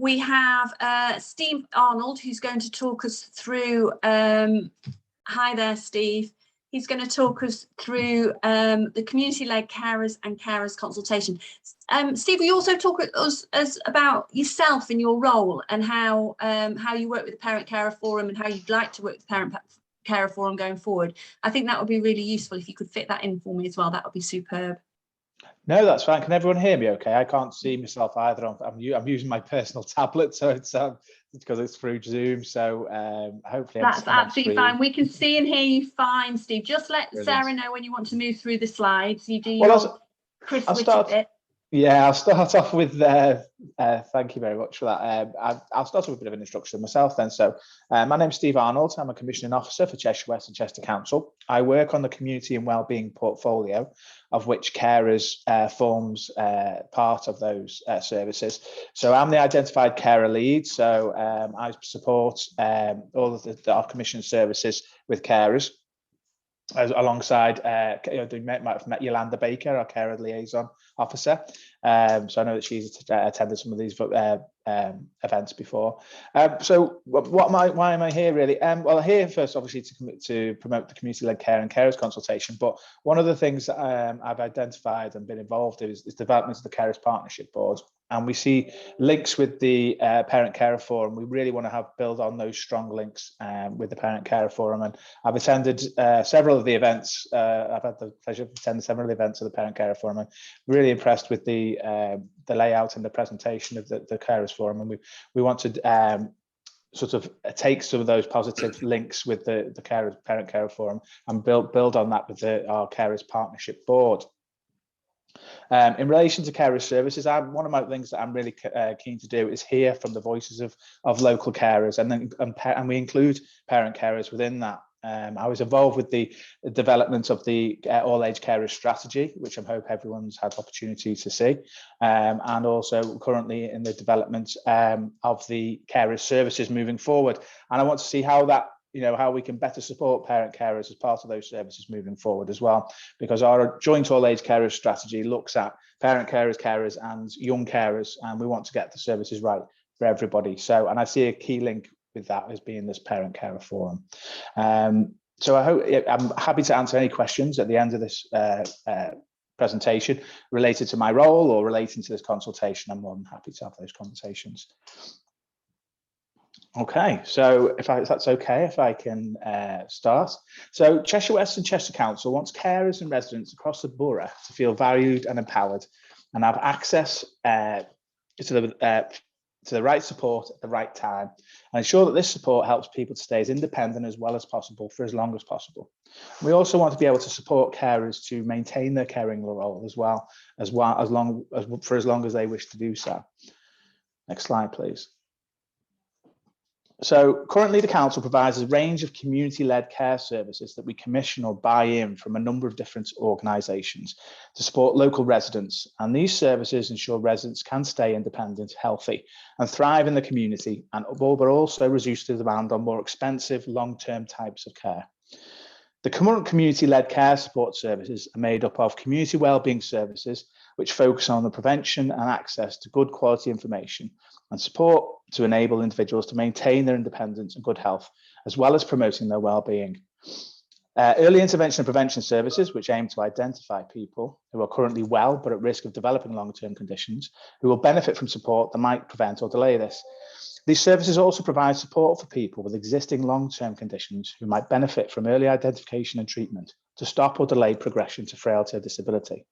we have Steve Arnold, who's going to talk us through, hi there, Steve. He's going to talk us through the community-led carers and carers consultation. Steve, will you also talk us about yourself and your role and how you work with the Parent Carer Forum and how you'd like to work with the Parent Carer Forum going forward? I think that would be really useful if you could fit that in for me as well. That would be superb. No, that's fine. Can everyone hear me okay? I can't see myself either. I'm using my personal tablet, so it's because it's through Zoom. So hopefully that's absolutely fine. We can see and hear you fine, Steve. Just let Brilliant. Sarah know when you want to move through the slides. You do your Chris Whitty bit. Yeah, I'll start off with, thank you very much for that. I'll start off with a bit of an introduction of myself then. So my name's Steve Arnold. I'm a commissioning officer for Cheshire West and Chester Council. I work on the community and wellbeing portfolio, of which carers forms part of those services. So I'm the identified carer lead. So I support all of our commission services with carers. Alongside, you might have met Yolanda Baker, our carer liaison officer. So I know that she's attended some of these events before. So why am I here really? Well, I'm here first, obviously, to promote the community-led care and carers consultation. But one of the things that I've identified and been involved in is development of the Carers Partnership Board. And we see links with the Parent Carer Forum. We really want to build on those strong links with the Parent Carer Forum. And I've attended several of the events. I've had the pleasure of attending several events of the Parent Carer Forum. I'm really impressed with the layout and the presentation of the Carers Forum. And we want to sort of take some of those positive links with the Parent Carer Forum and build on that with our Carers Partnership Board. In relation to carer services, one of my things that I'm really keen to do is hear from the voices of local carers, and we include parent carers within that. I was involved with the development of the all age carers strategy, which I hope everyone's had opportunity to see, and also currently in the development of the carers services moving forward. And I want to see how that, how we can better support parent carers as part of those services moving forward as well, because our joint all age carers strategy looks at parent carers and young carers, and we want to get the services right for everybody. So, and I see a key link with that as being this Parent Carer Forum. So I'm happy to answer any questions at the end of this presentation related to my role or relating to this consultation. I'm more than happy to have those conversations. Okay, so if that's okay, if I can start. So Cheshire West and Chester Council wants carers and residents across the borough to feel valued and empowered and have access to the right support at the right time, and ensure that this support helps people to stay as independent as well as possible for as long as possible. We also want to be able to support carers to maintain their caring role for as long as they wish to do so. Next slide, please. So currently the council provides a range of community-led care services that we commission or buy in from a number of different organisations to support local residents. And these services ensure residents can stay independent, healthy and thrive in the community, but also reduce the demand on more expensive long-term types of care. The current community-led care support services are made up of community wellbeing services, which focus on the prevention and access to good quality information and support to enable individuals to maintain their independence and good health, as well as promoting their well-being. Early intervention and prevention services, which aim to identify people who are currently well but at risk of developing long-term conditions, who will benefit from support that might prevent or delay this. These services also provide support for people with existing long-term conditions who might benefit from early identification and treatment to stop or delay progression to frailty or disability.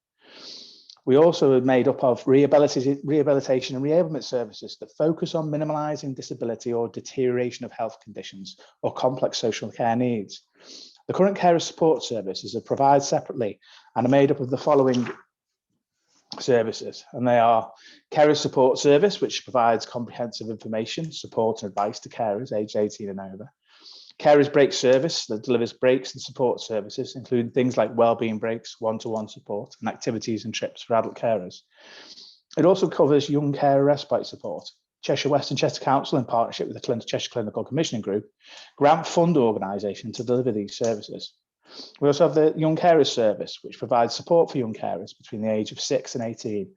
We also are made up of rehabilitation and reablement services that focus on minimalising disability or deterioration of health conditions or complex social care needs. The current carer support services are provided separately and are made up of the following services, and they are Carer Support Service, which provides comprehensive information, support and advice to carers aged 18 and over. Carers Break Service that delivers breaks and support services, including things like wellbeing breaks, one-to-one support and activities and trips for adult carers. It also covers young carer respite support. Cheshire West and Chester Council, in partnership with the Cheshire Clinical Commissioning Group, grant fund organisation to deliver these services. We also have the Young Carers Service, which provides support for young carers between the age of 6 and 18.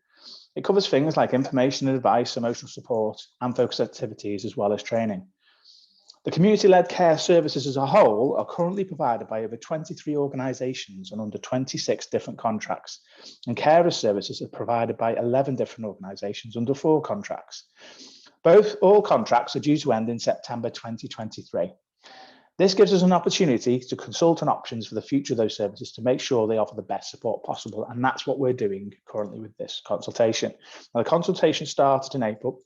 It covers things like information and advice, emotional support, and focus activities, as well as training. The community-led care services as a whole are currently provided by over 23 organisations and under 26 different contracts, and carer services are provided by 11 different organisations under 4 contracts. All contracts are due to end in September 2023. This gives us an opportunity to consult on options for the future of those services to make sure they offer the best support possible, and that's what we're doing currently with this consultation. Now, the consultation started in April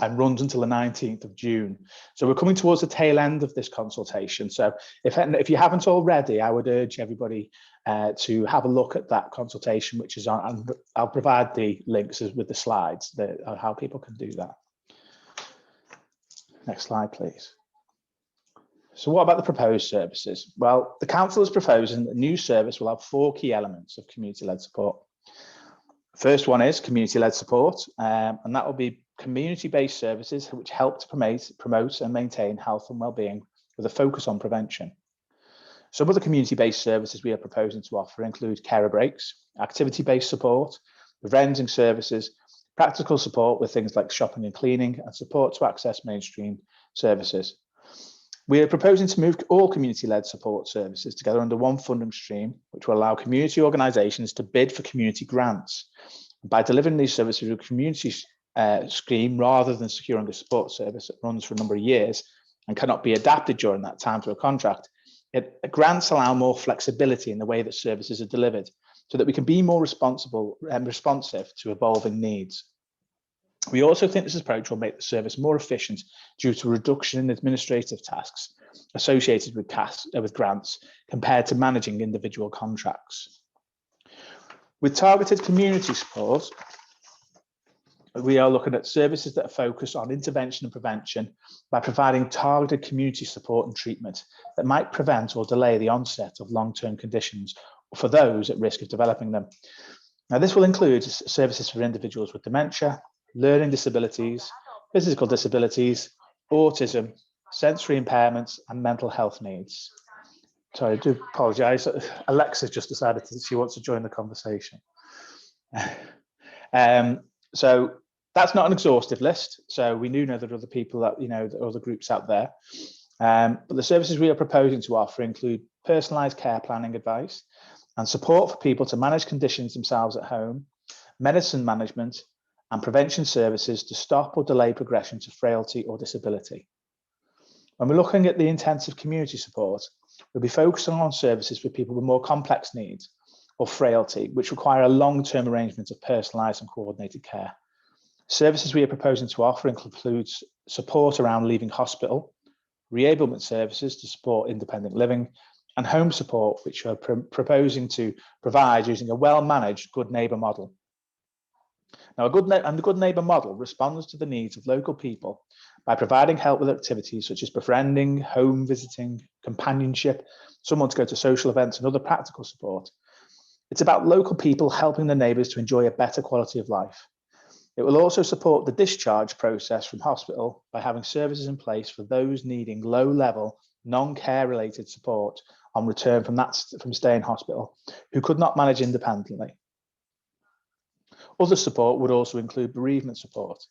and runs until the 19th of June. So we're coming towards the tail end of this consultation. So if you haven't already, I would urge everybody to have a look at that consultation, which is on, and I'll provide the links with the slides how people can do that. Next slide, please. So what about the proposed services? Well, the council is proposing that the new service will have 4 key elements of community-led support. First one is community-led support, and that will be community-based services which help to promote and maintain health and well-being with a focus on prevention. Some of the community-based services we are proposing to offer include carer breaks, activity-based support, vending services, practical support with things like shopping and cleaning, and support to access mainstream services. We are proposing to move all community-led support services together under one funding stream, which will allow community organisations to bid for community grants. By delivering these services through a community scheme rather than securing a support service that runs for a number of years and cannot be adapted during that time to a contract, grants allow more flexibility in the way that services are delivered so that we can be more responsive to evolving needs. We also think this approach will make the service more efficient due to a reduction in administrative tasks associated with grants compared to managing individual contracts. With targeted community support, we are looking at services that are focused on intervention and prevention by providing targeted community support and treatment that might prevent or delay the onset of long-term conditions for those at risk of developing them. Now, this will include services for individuals with dementia, learning disabilities, physical disabilities, autism, sensory impairments, and mental health needs. Sorry, I do apologise. Alexa just decided that she wants to join the conversation. So that's not an exhaustive list. So we do know that other people that, there are other groups out there. But the services we are proposing to offer include personalised care planning advice and support for people to manage conditions themselves at home, medicine management, and prevention services to stop or delay progression to frailty or disability. When we're looking at the intensive community support, we'll be focusing on services for people with more complex needs or frailty, which require a long-term arrangement of personalised and coordinated care. Services we are proposing to offer includes support around leaving hospital, reablement services to support independent living, and home support, which we're proposing to provide using a well-managed good neighbour model. Now, the good neighbour model responds to the needs of local people by providing help with activities such as befriending, home visiting, companionship, someone to go to social events, and other practical support. It's about local people helping their neighbours to enjoy a better quality of life. It will also support the discharge process from hospital by having services in place for those needing low-level, non-care related support on return from stay in hospital who could not manage independently. Other support would also include bereavement support.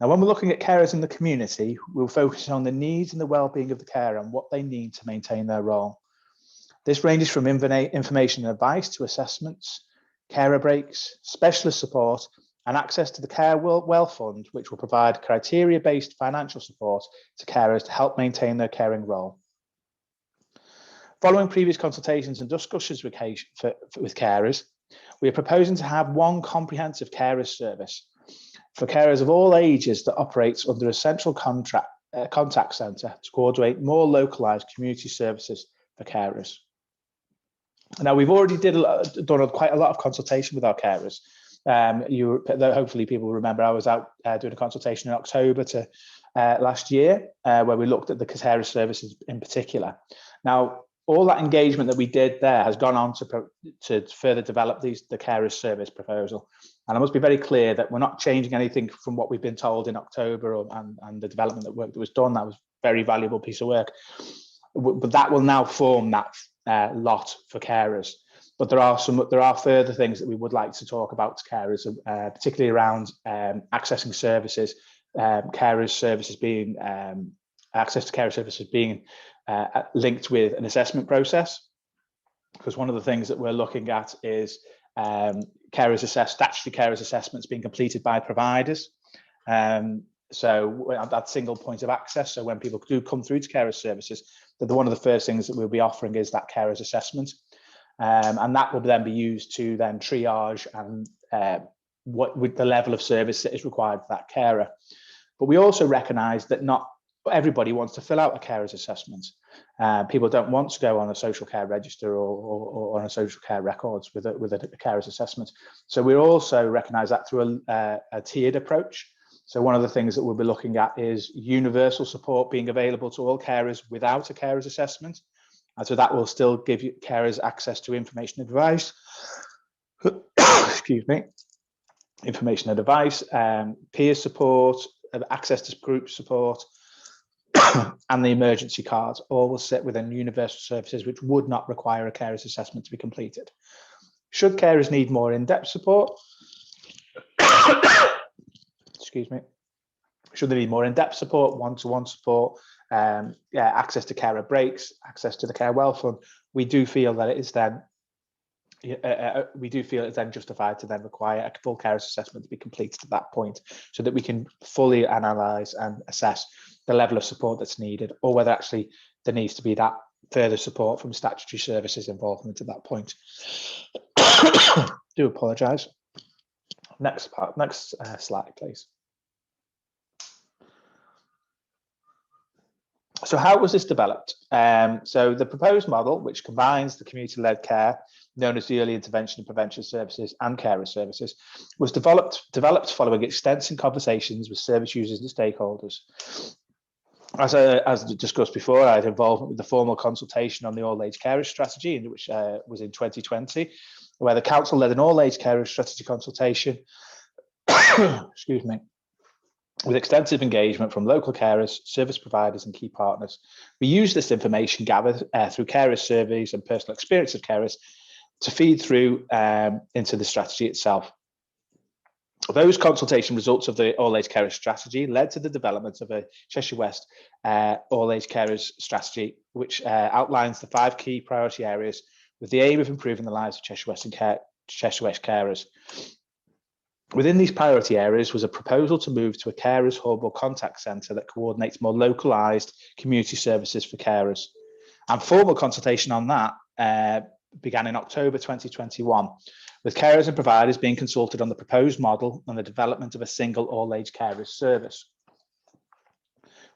Now, when we're looking at carers in the community, we'll focus on the needs and the well-being of the carer and what they need to maintain their role. This ranges from information and advice to assessments, carer breaks, specialist support, and access to the Care Well Fund, which will provide criteria-based financial support to carers to help maintain their caring role. Following previous consultations and discussions with carers, we are proposing to have one comprehensive carers service for carers of all ages that operates under a central contact centre to coordinate more localised community services for carers. Now, we've already done quite a lot of consultation with our carers. Hopefully people will remember I was out doing a consultation in October last year where we looked at the carer services in particular. Now, all that engagement that we did there has gone on to further develop the carer service proposal. And I must be very clear that we're not changing anything from what we've been told in October and the development work that was done. That was a very valuable piece of work. But that will now form that lot for carers. But there are further things that we would like to talk about to carers, particularly around accessing services, carers services being access to carer services being linked with an assessment process. Because one of the things that we're looking at is statutory carers assessments being completed by providers. So that single point of access. So when people do come through to carer services, that one of the first things that we'll be offering is that carers assessment. And that will then be used to then triage and what with the level of service that is required for that carer. But we also recognise that not everybody wants to fill out a carers assessment. People don't want to go on a social care register or on a social care records with a carers assessment. So we also recognise that through a tiered approach. So one of the things that we'll be looking at is universal support being available to all carers without a carers assessment. And so that will still give you carers access to information and advice. Excuse me. Information and advice, peer support, access to group support, and the emergency cards all will sit within universal services, which would not require a carers assessment to be completed. Should carers need more in-depth support, excuse me, should they need more in-depth support, one-to-one support, access to carer breaks, access to the care well fund, we do feel that it is then justified to then require a full carers assessment to be completed at that point, so that we can fully analyse and assess the level of support that's needed, or whether actually there needs to be that further support from statutory services involvement at that point. Do apologise. Next slide, please. So how was this developed? So the proposed model, which combines the community-led care, known as the early intervention and prevention services, and carer services, was developed following extensive conversations with service users and stakeholders. As discussed before, I had involvement with the formal consultation on the all-age carer strategy, which was in 2020, where the council led an all-age carer strategy consultation, excuse me, with extensive engagement from local carers, service providers and key partners. We used this information gathered through carer surveys and personal experience of carers to feed through into the strategy itself. Those consultation results of the all-age carers strategy led to the development of a Cheshire West all-age carers strategy, which outlines the 5 key priority areas with the aim of improving the lives of Cheshire West and Cheshire West carers. Within these priority areas was a proposal to move to a carers hub or contact centre that coordinates more localised community services for carers. And formal consultation on that began in October 2021, with carers and providers being consulted on the proposed model and the development of a single all-age carers service,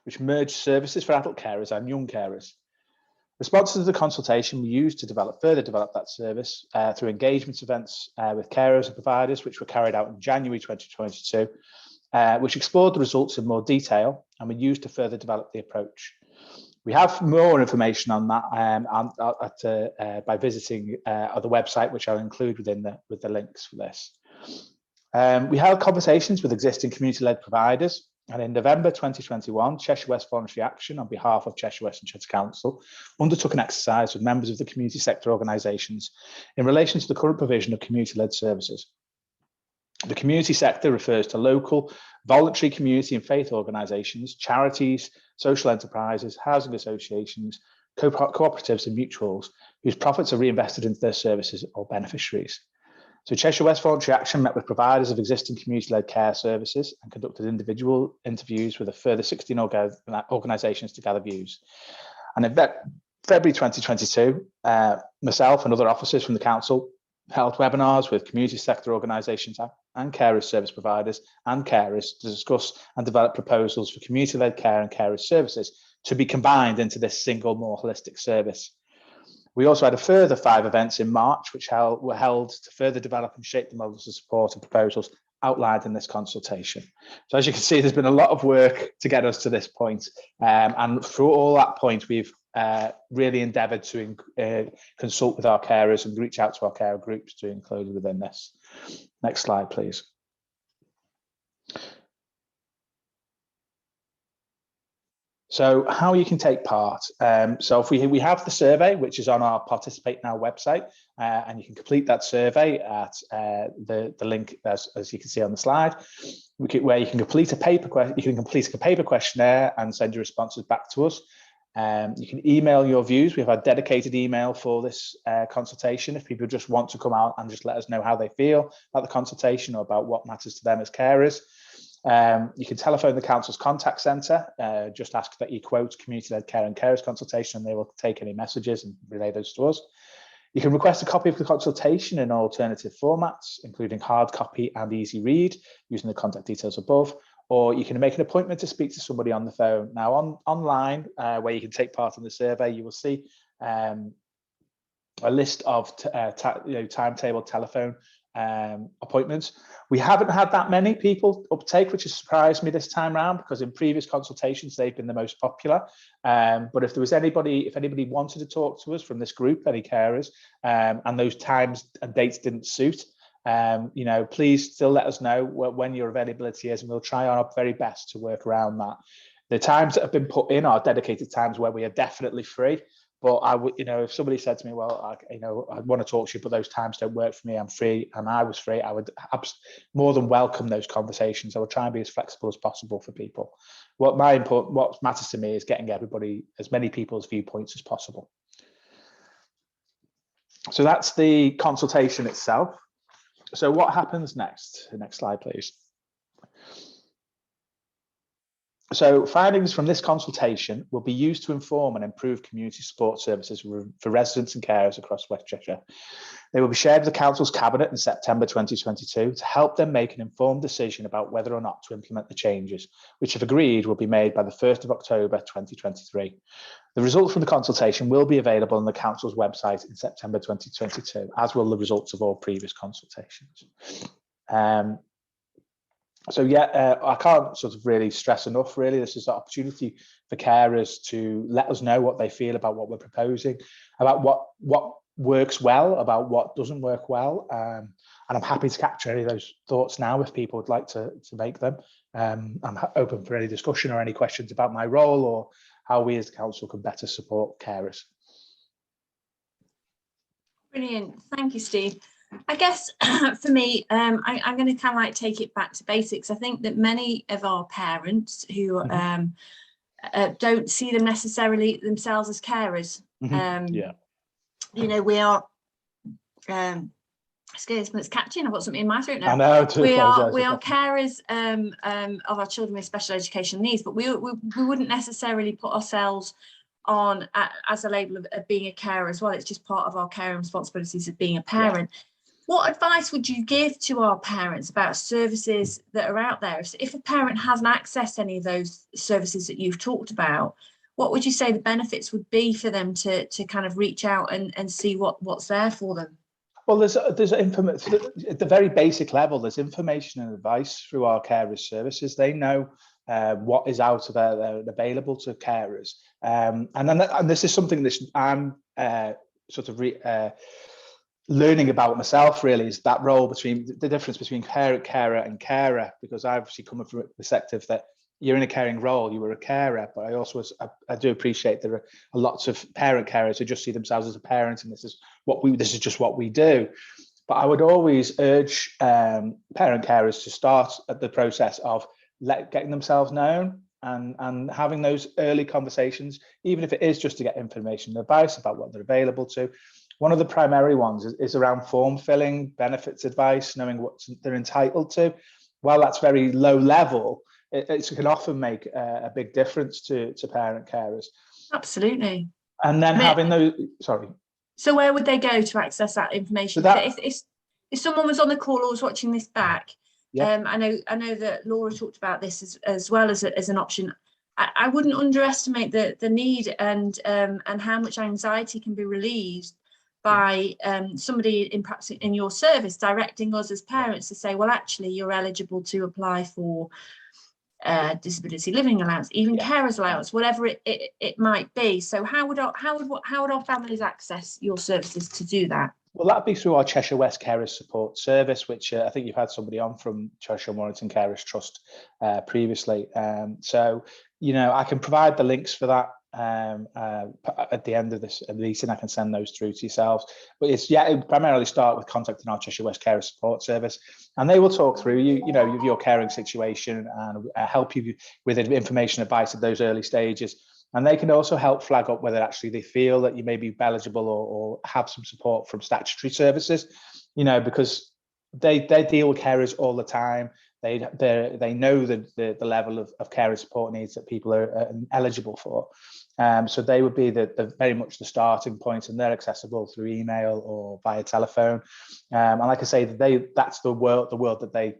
which merged services for adult carers and young carers. Responses to the consultation were used to further develop that service through engagement events with carers and providers, which were carried out in January 2022, which explored the results in more detail and were used to further develop the approach. We have more information on that by visiting the website, which I'll include with the links for this. We held conversations with existing community-led providers, and in November 2021, Cheshire West Voluntary Action, on behalf of Cheshire West and Chester Council, undertook an exercise with members of the community sector organisations in relation to the current provision of community-led services. The community sector refers to local, voluntary community and faith organisations, charities, social enterprises, housing associations, cooperatives and mutuals, whose profits are reinvested into their services or beneficiaries. So Cheshire West Voluntary Action met with providers of existing community-led care services and conducted individual interviews with a further 16 organisations to gather views. And in February 2022, myself and other officers from the council held webinars with community sector organisations and carers service providers and carers to discuss and develop proposals for community-led care and carers services to be combined into this single, more holistic service. We also had a further 5 events in March, which were held to further develop and shape the models of support and proposals outlined in this consultation. So as you can see, there's been a lot of work to get us to this point. And through all that point, we've really endeavoured to consult with our carers and reach out to our carer groups to include within this. Next slide, please. So how you can take part. So if we have the survey, which is on our Participate Now website, and you can complete that survey at the link as you can see on the slide, where you can complete a paper questionnaire and send your responses back to us. You can email your views. We have a dedicated email for this consultation. If people just want to come out and just let us know how they feel about the consultation or about what matters to them as carers. You can telephone the council's contact centre, just ask that you quote community-led care and carers consultation, and they will take any messages and relay those to us. You can request a copy of the consultation in alternative formats, including hard copy and easy read, using the contact details above, or you can make an appointment to speak to somebody on the phone. Now online, where you can take part in the survey, you will see a list of timetable telephone appointments. We haven't had that many people uptake, which has surprised me this time around, because in previous consultations they've been the most popular. But if anybody wanted to talk to us from this group, any carers, and those times and dates didn't suit, please still let us know when your availability is, and we'll try our very best to work around that. The times that have been put in are dedicated times where we are definitely free. But I would, if somebody said to me, well, I want to talk to you, but those times don't work for me, I'm free, and I was free, I would more than welcome those conversations. I will try and be as flexible as possible for people. What matters to me is getting as many people's viewpoints as possible. So that's the consultation itself. So what happens next? The next slide, please. So findings from this consultation will be used to inform and improve community support services for residents and carers across West Cheshire. They will be shared with the Council's Cabinet in September 2022 to help them make an informed decision about whether or not to implement the changes, which, if agreed, will be made by the 1st of October 2023. The results from the consultation will be available on the Council's website in September 2022, as will the results of all previous consultations. So I can't sort of really stress enough, really, this is an opportunity for carers to let us know what they feel about what we're proposing, about what works well, about what doesn't work well. And I'm happy to capture any of those thoughts now if people would like to make them. I'm open for any discussion or any questions about my role or how we as the council can better support carers. Brilliant, thank you, Steve. I guess for me, I'm going to kind of like take it back to basics. I think that many of our parents who don't see them necessarily themselves as carers. We are, excuse me, it's catching. I've got something in my throat now. I know. We are carers of our children with special education needs, but we wouldn't necessarily put ourselves on as a label of being a carer as well. It's just part of our care and responsibilities of being a parent. Yeah. What advice would you give to our parents about services that are out there? If a parent hasn't accessed any of those services that you've talked about, what would you say the benefits would be for them to kind of reach out and see what's there for them? Well, there's information at the very basic level. There's information and advice through our carers services. They know what is out there and available to carers. And this is something that I'm sort of learning about myself, really, is that role between the difference between carer and carer, because I obviously come from a perspective that you're in a caring role, you were a carer, but I do appreciate there are lots of parent carers who just see themselves as a parent, and this is just what we do. But I would always urge parent carers to start at the process of getting themselves known and having those early conversations, even if it is just to get information and advice about what they're available to. One of the primary ones is around form filling, benefits advice, knowing what they're entitled to. While that's very low level, it can often make a big difference to parent carers. Absolutely. And then having those, sorry. So where would they go to access that information? So if someone was on the call or was watching this back, yeah. I know that Laura talked about this as well as an option. I wouldn't underestimate the need and how much anxiety can be relieved by somebody perhaps in your service directing us as parents to say, well, actually, you're eligible to apply for disability living allowance, even carers allowance, whatever it might be. So how would our families access your services to do that? Well, that'd be through our Cheshire West Carers Support Service, which I think you've had somebody on from Cheshire Warrington Carers Trust previously. So I can provide the links for that at the end of this meeting. I can send those through to yourselves. But it primarily start with contacting our Cheshire West Carer Support Service, and they will talk through your caring situation and help you with information advice at those early stages. And they can also help flag up whether actually they feel that you may be eligible or have some support from statutory services, because they deal with carers all the time. They know the level of carer support needs that people are eligible for. So they would be the very much the starting point, and they're accessible through email or via telephone. And like I say, that's the world that they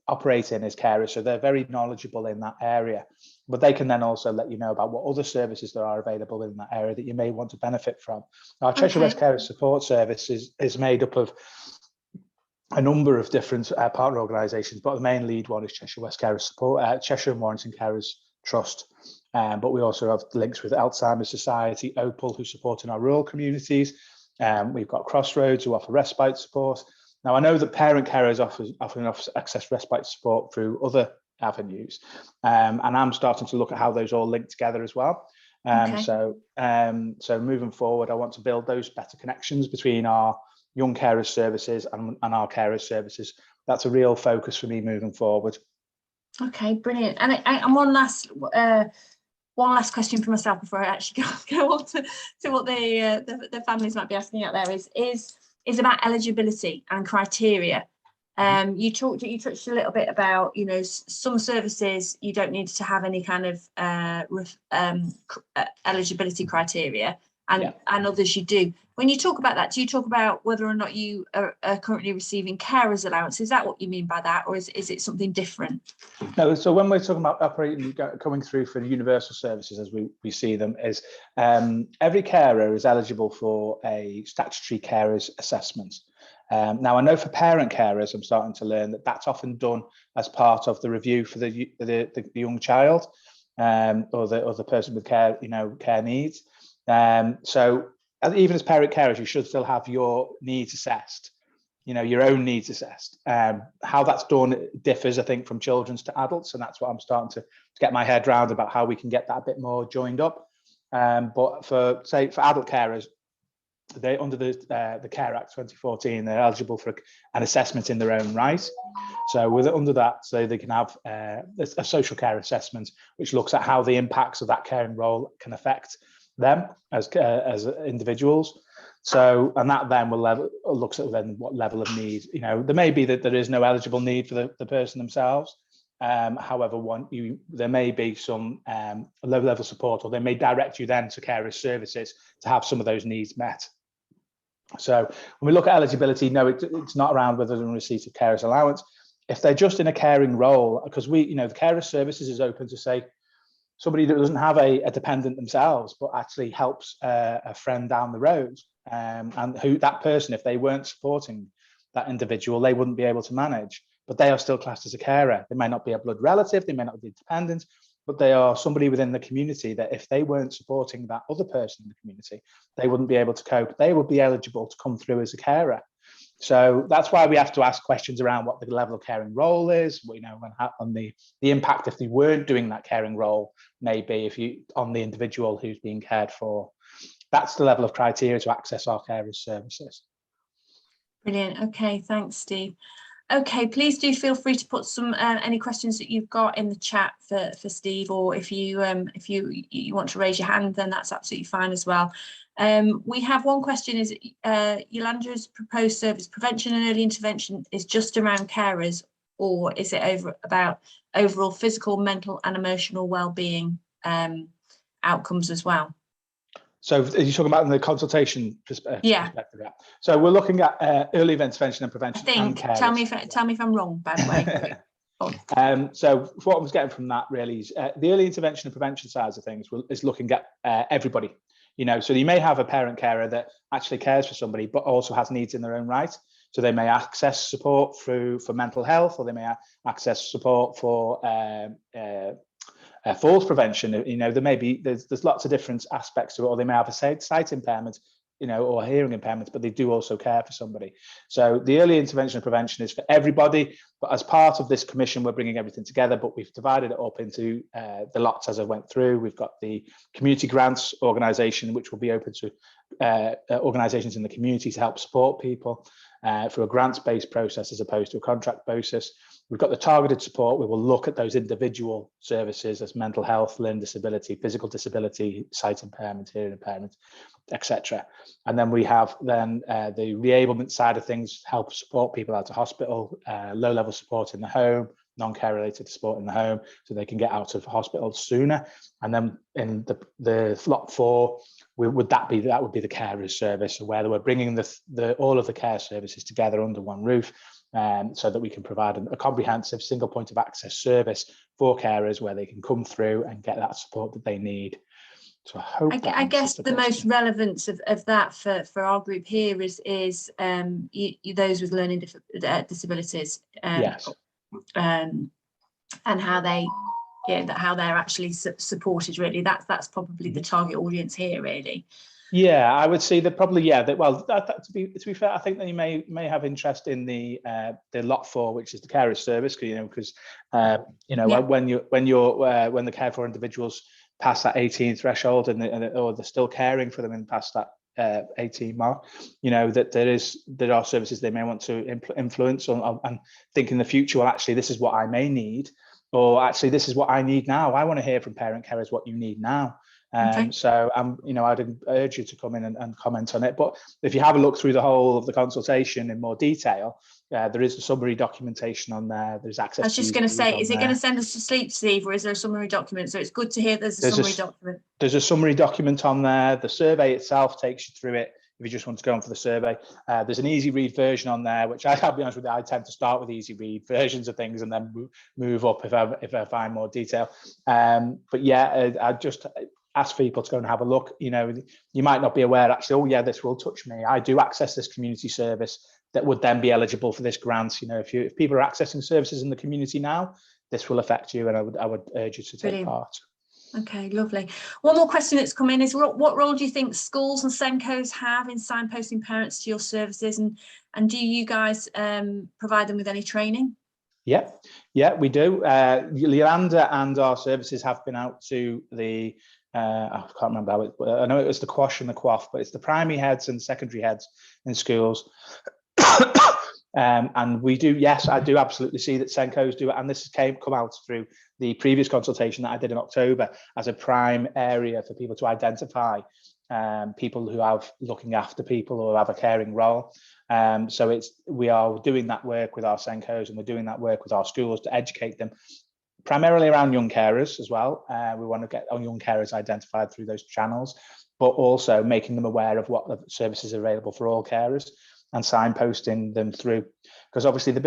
operate in as carers. So they're very knowledgeable in that area. But they can then also let you know about what other services there are available in that area that you may want to benefit from. Our Cheshire West Carer Support Service is made up of a number of different partner organisations, but the main lead one is Cheshire West Carer Support, Cheshire and Warrington Carers Trust. But we also have links with Alzheimer's Society, Opal, who support in our rural communities. We've got Crossroads, who offer respite support. Now, I know that parent carers often access respite support through other avenues, and I'm starting to look at how those all link together as well. So moving forward, I want to build those better connections between our young carers services and our carers services. That's a real focus for me moving forward. Okay, brilliant. And one last question for myself before I actually go on to what the families might be asking out there is about eligibility and criteria. You touched a little bit about, some services you don't need to have any kind of eligibility criteria, and others you do. When you talk about that, do you talk about whether or not you are currently receiving carers allowance? Is that what you mean by that, or is it something different? No, so when we're talking about coming through for universal services as we see them, is every carer is eligible for a statutory carers assessment. Now, I know for parent carers, I'm starting to learn that that's often done as part of the review for the young child or the person with care needs. So even as parent carers, you should still have your needs assessed, your own needs assessed. How that's done differs, I think, from children's to adults, and that's what I'm starting to get my head around about how we can get that a bit more joined up. But for adult carers, they under the Care Act 2014, they're eligible for an assessment in their own right. So under that, so they can have a social care assessment, which looks at how the impacts of that caring role can affect them as individuals. So, and that then looks at then what level of need. There may be that there is no eligible need for the person themselves. However, there may be some low level support, or they may direct you then to carers services to have some of those needs met. So when we look at eligibility, no, it's not around whether they're in receipt of carers allowance. If they're just in a caring role, because the carers services is open to, say, somebody that doesn't have a dependent themselves, but actually helps a friend down the road, and who that person, if they weren't supporting that individual, they wouldn't be able to manage, but they are still classed as a carer. They may not be a blood relative, they may not be dependent, but they are somebody within the community that if they weren't supporting that other person in the community, they wouldn't be able to cope. They would be eligible to come through as a carer. So that's why we have to ask questions around what the level of caring role is, on the impact if they weren't doing that caring role, maybe on the individual who's being cared for. That's the level of criteria to access our carers services. Brilliant. Okay, thanks, Steve. Okay, please do feel free to put some any questions that you've got in the chat for Steve, or if you want to raise your hand, then that's absolutely fine as well. We have one question: is Yolanda's proposed service prevention and early intervention is just around carers, or is it about overall physical, mental and emotional well-being outcomes as well? So are you talking about in the consultation perspective? Yeah. So we're looking at early intervention and prevention. I think. Tell me if I'm wrong, by the way. So what I was getting from that really is the early intervention and prevention sides of things is looking at everybody. So you may have a parent carer that actually cares for somebody, but also has needs in their own right. So they may access support for mental health, or they may access support for falls prevention. There's lots of different aspects to it, or they may have a sight impairment, or hearing impairments, but they do also care for somebody. So the early intervention and prevention is for everybody, but as part of this commission, we're bringing everything together, but we've divided it up into the lots as I went through. We've got the community grants organisation, which will be open to organisations in the community to help support people through a grants-based process as opposed to a contract basis. We've got the targeted support. We will look at those individual services as mental health, learning disability, physical disability, sight impairment, hearing impairment, etc. And then we have the reablement side of things, help support people out of hospital, low-level support in the home, non-care related support in the home, so they can get out of hospital sooner. And then in the lot 4, that would be the carers service, where we're bringing all of the care services together under one roof. So that we can provide a comprehensive single point of access service for carers where they can come through and get that support that they need. So I guess the most relevance of that for our group here is those with learning disabilities. Yes. And how they're actually supported. Really, that's probably the target audience here. Really. Yeah, I would say that probably, to be fair, I think that you may have interest in the lot 4, which is the carer service, because when the care for individuals pass that 18 threshold or they're still caring for them and past that 18 mark, that there are services they may want to influence and think in the future, well, actually, this is what I may need, or actually, this is what I need now. I want to hear from parent carers what you need now. Okay. So I'd urge you to come in and comment on it. But if you have a look through the whole of the consultation in more detail, there is a summary documentation on there. There's access. I was just going to say, is it going to send us to sleep, Steve, or is there a summary document? So it's good to hear there's a summary document. There's a summary document on there. The survey itself takes you through it. If you just want to go on for the survey, there's an easy read version on there, which I'll be honest with you, I tend to start with easy read versions of things and then move up if I find more detail. But yeah, I just ask people to go and have a look. You might not be aware actually, oh yeah, this will touch me. I do access this community service that would then be eligible for this grant. If people are accessing services in the community now, this will affect you, and I would urge you to take Brilliant. part. Okay, lovely. One more question that's come in is, what role do you think schools and SENCOs have in signposting parents to your services, and do you guys provide them with any training? Yeah, we do. Leander and our services have been out to the I can't remember how it, I know it was the QASH and the QAF, but it's the primary heads and secondary heads in schools. And we do, yes, I do absolutely see that SENCOs do it, and this come out through the previous consultation that I did in October as a prime area for people to identify people who have looking after people or have a caring role. So we are doing that work with our SENCOs, and we're doing that work with our schools to educate them primarily around young carers as well. We want to get our young carers identified through those channels, but also making them aware of what the services are available for all carers and signposting them through. Because obviously the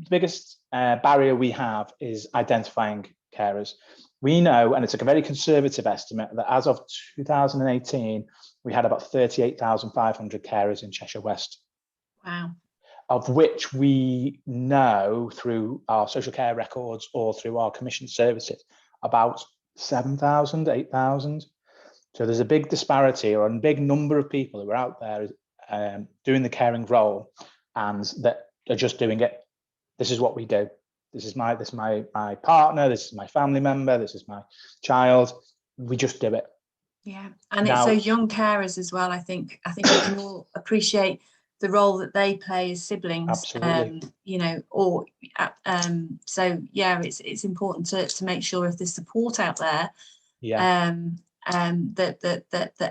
biggest barrier we have is identifying carers. We know, and it's a very conservative estimate, that as of 2018, we had about 38,500 carers in Cheshire West. Wow. Of which we know through our social care records or through our commission services, about 7,000, 8,000. So there's a big disparity or a big number of people who are out there doing the caring role, and that are just doing it. This is what we do. This is my partner. This is my family member. This is my child. We just do it. Yeah, and it's those young carers as well. I think we can all appreciate the role that they play as siblings. Absolutely. So yeah, it's important to make sure if there's support out there, that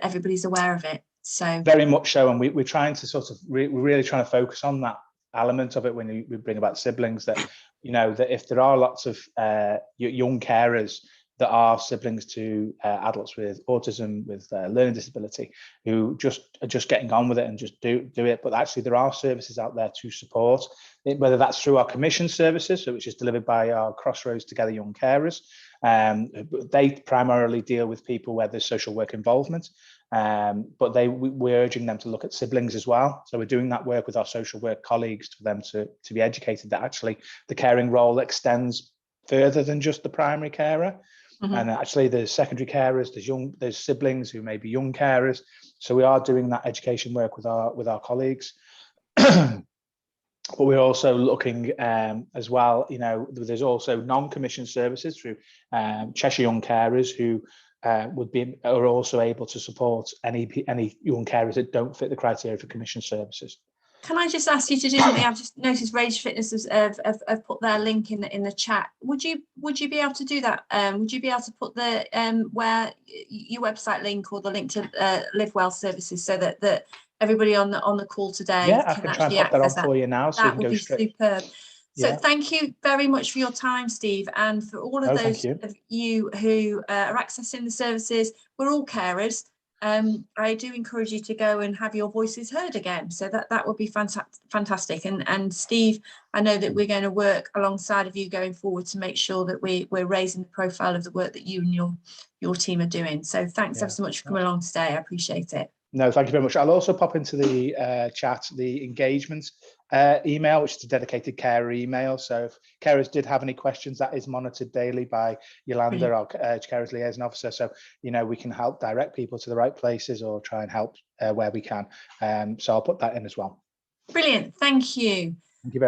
everybody's aware of it. So very much so, and we're trying to we're really trying to focus on that element of it when we bring about siblings, that that if there are lots of young carers that are siblings to adults with autism, with learning disability, who are just getting on with it and just do it. But actually there are services out there to support it, whether that's through our commission services, which is delivered by our Crossroads Together Young Carers. They primarily deal with people where there's social work involvement, but we're urging them to look at siblings as well. So we're doing that work with our social work colleagues for them to be educated that actually the caring role extends further than just the primary carer. Mm-hmm. And actually there's secondary carers, there's siblings who may be young carers. So we are doing that education work with our colleagues. But we're also looking as well, you know, there's also non-commissioned services through Cheshire Young Carers who are also able to support any young carers that don't fit the criteria for commissioned services. Can I just ask you to do something? I've just noticed Rage Fitness have put their link in the chat. Would you be able to do that? Would you be able to put the where your website link or the link to Live Well services so that everybody on the call today can try and pop that on for you now, so that would be superb. So thank you very much for your time, Steve, and for all of those of you who are accessing the services. We're all carers. I do encourage you to go and have your voices heard again. So that would be fantastic. And Steve, I know that we're going to work alongside of you going forward to make sure that we're raising the profile of the work that you and your team are doing. So thanks ever so much for coming along today. I appreciate it. No, thank you very much. I'll also pop into the chat the engagement email, which is a dedicated carer email. So if carers did have any questions, that is monitored daily by Yolanda, our carers liaison officer. So, you know, we can help direct people to the right places or try and help where we can. So I'll put that in as well. Brilliant. Thank you. Thank you very much.